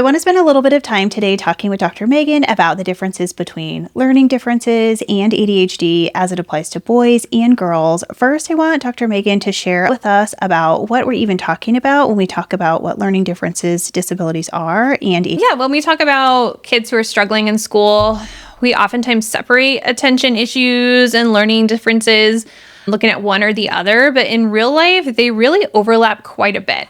I want to spend a little bit of time today talking with Dr. Megan about the differences between learning differences and ADHD as it applies to boys and girls. First, I want Dr. Megan to share with us about what we're even talking about when we talk about what learning differences, disabilities are, and ADHD. Yeah, when we talk about kids who are struggling in school, we oftentimes separate attention issues and learning differences, looking at one or the other, but in real life, they really overlap quite a bit.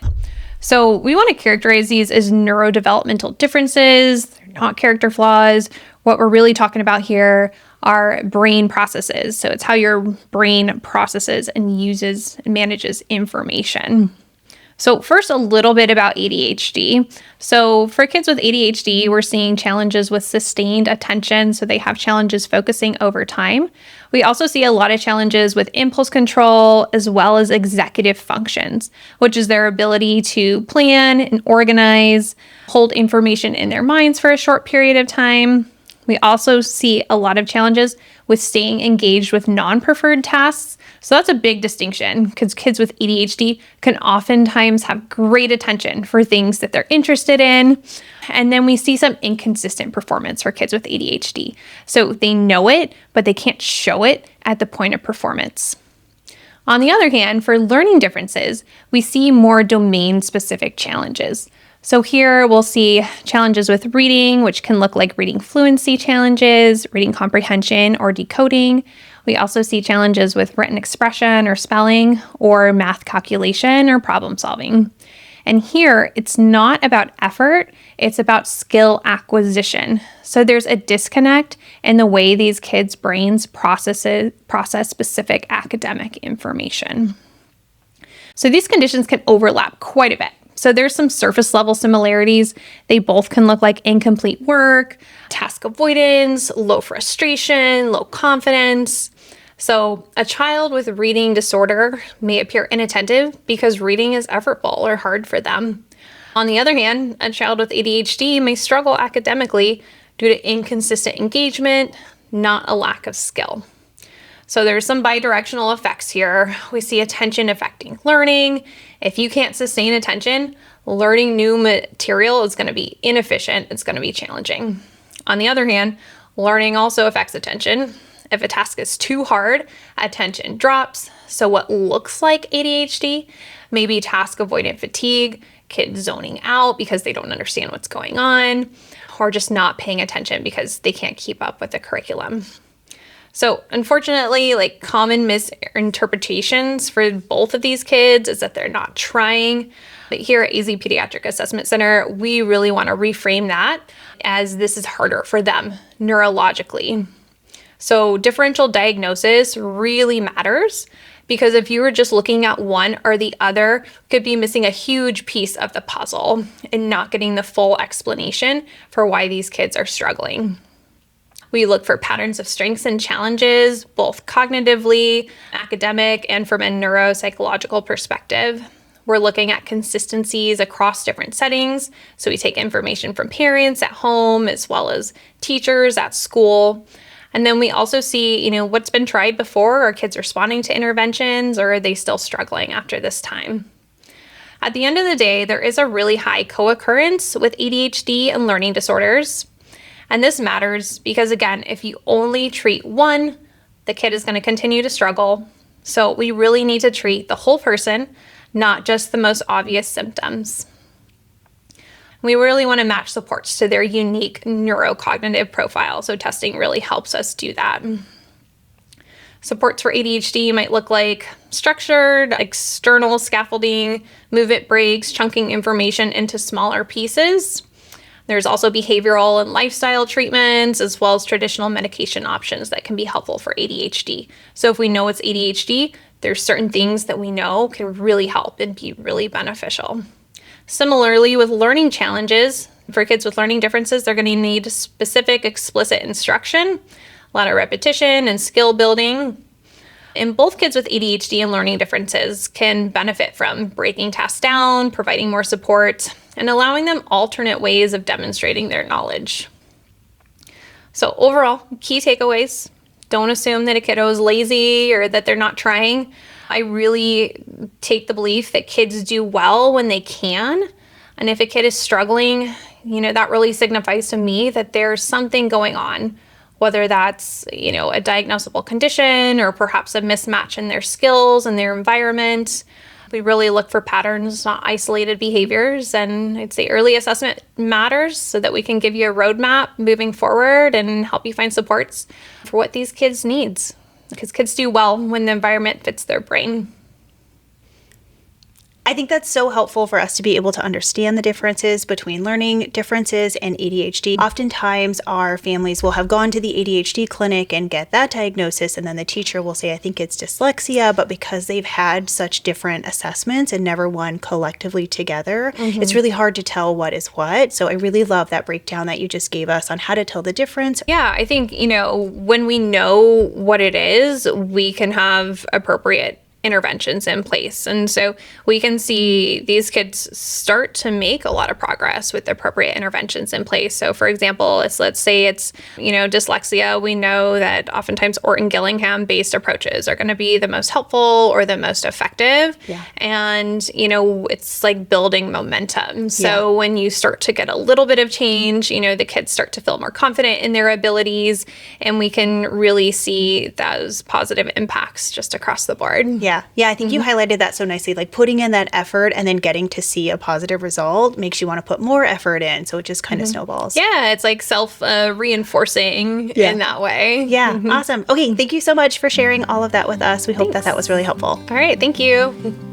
So we want to characterize these as neurodevelopmental differences. They're not character flaws. What we're really talking about here are brain processes. So it's how your brain processes and uses and manages information. So first, a little bit about ADHD. So for kids with ADHD, we're seeing challenges with sustained attention. So they have challenges focusing over time. We also see a lot of challenges with impulse control as well as executive functions, which is their ability to plan and organize, hold information in their minds for a short period of time. We also see a lot of challenges with staying engaged with non-preferred tasks. So that's a big distinction because kids with ADHD can oftentimes have great attention for things that they're interested in. And then we see some inconsistent performance for kids with ADHD. So they know it, but they can't show it at the point of performance. On the other hand, for learning differences, we see more domain-specific challenges. So here we'll see challenges with reading, which can look like reading fluency challenges, reading comprehension, or decoding. We also see challenges with written expression or spelling, or math calculation or problem solving. And here, it's not about effort, it's about skill acquisition. So there's a disconnect in the way these kids' brains process specific academic information. So these conditions can overlap quite a bit. So there's some surface level similarities. They both can look like incomplete work, task avoidance, low frustration, low confidence. So a child with reading disorder may appear inattentive because reading is effortful or hard for them. On the other hand, a child with ADHD may struggle academically due to inconsistent engagement, not a lack of skill. So there's some bidirectional effects here. We see attention affecting learning. If you can't sustain attention, learning new material is going to be inefficient. It's going to be challenging. On the other hand, learning also affects attention. If a task is too hard, attention drops. So what looks like ADHD may be task avoidant fatigue, kids zoning out because they don't understand what's going on, or just not paying attention because they can't keep up with the curriculum. So unfortunately, common misinterpretations for both of these kids is that they're not trying. But here at AZ Pediatric Assessment Center, we really want to reframe that as this is harder for them neurologically. So differential diagnosis really matters because if you were just looking at one or the other, could be missing a huge piece of the puzzle and not getting the full explanation for why these kids are struggling. We look for patterns of strengths and challenges, both cognitively, academic, and from a neuropsychological perspective. We're looking at consistencies across different settings. So we take information from parents at home as well as teachers at school. And then we also see, what's been tried before. Are kids responding to interventions or are they still struggling after this time? At the end of the day, there is a really high co-occurrence with ADHD and learning disorders. And this matters because, again, if you only treat one, the kid is going to continue to struggle. So we really need to treat the whole person, not just the most obvious symptoms. We really want to match supports to their unique neurocognitive profile. So testing really helps us do that. Supports for ADHD might look like structured, external scaffolding, movement breaks, chunking information into smaller pieces. There's also behavioral and lifestyle treatments, as well as traditional medication options that can be helpful for ADHD. So if we know it's ADHD, there's certain things that we know can really help and be really beneficial. Similarly, with learning challenges, for kids with learning differences, they're going to need specific, explicit instruction, a lot of repetition and skill building. And both kids with ADHD and learning differences can benefit from breaking tasks down, providing more support, and allowing them alternate ways of demonstrating their knowledge. So overall, key takeaways: don't assume that a kiddo is lazy or that they're not trying. I really take the belief that kids do well when they can. And if a kid is struggling, that really signifies to me that there's something going on, whether that's, a diagnosable condition or perhaps a mismatch in their skills and their environment. We really look for patterns, not isolated behaviors. And I'd say early assessment matters so that we can give you a roadmap moving forward and help you find supports for what these kids' needs. Because kids do well when the environment fits their brain. I think that's so helpful for us to be able to understand the differences between learning differences and ADHD. Oftentimes, our families will have gone to the ADHD clinic and get that diagnosis, and then the teacher will say, I think it's dyslexia, but because they've had such different assessments and never one collectively together, it's really hard to tell what is what. So I really love that breakdown that you just gave us on how to tell the difference. Yeah, I think, when we know what it is, we can have appropriate interventions in place. And so we can see these kids start to make a lot of progress with appropriate interventions in place. So for example, let's say it's, dyslexia. We know that oftentimes Orton-Gillingham based approaches are going to be the most helpful or the most effective. Yeah. And, it's like building momentum. So when you start to get a little bit of change, the kids start to feel more confident in their abilities, and we can really see those positive impacts just across the board. Yeah, I think you highlighted that so nicely, like putting in that effort and then getting to see a positive result makes you want to put more effort in. So it just kind of snowballs. Yeah, it's like self-reinforcing in that way. Yeah, awesome. Okay, thank you so much for sharing all of that with us. We hope that was really helpful. All right, thank you.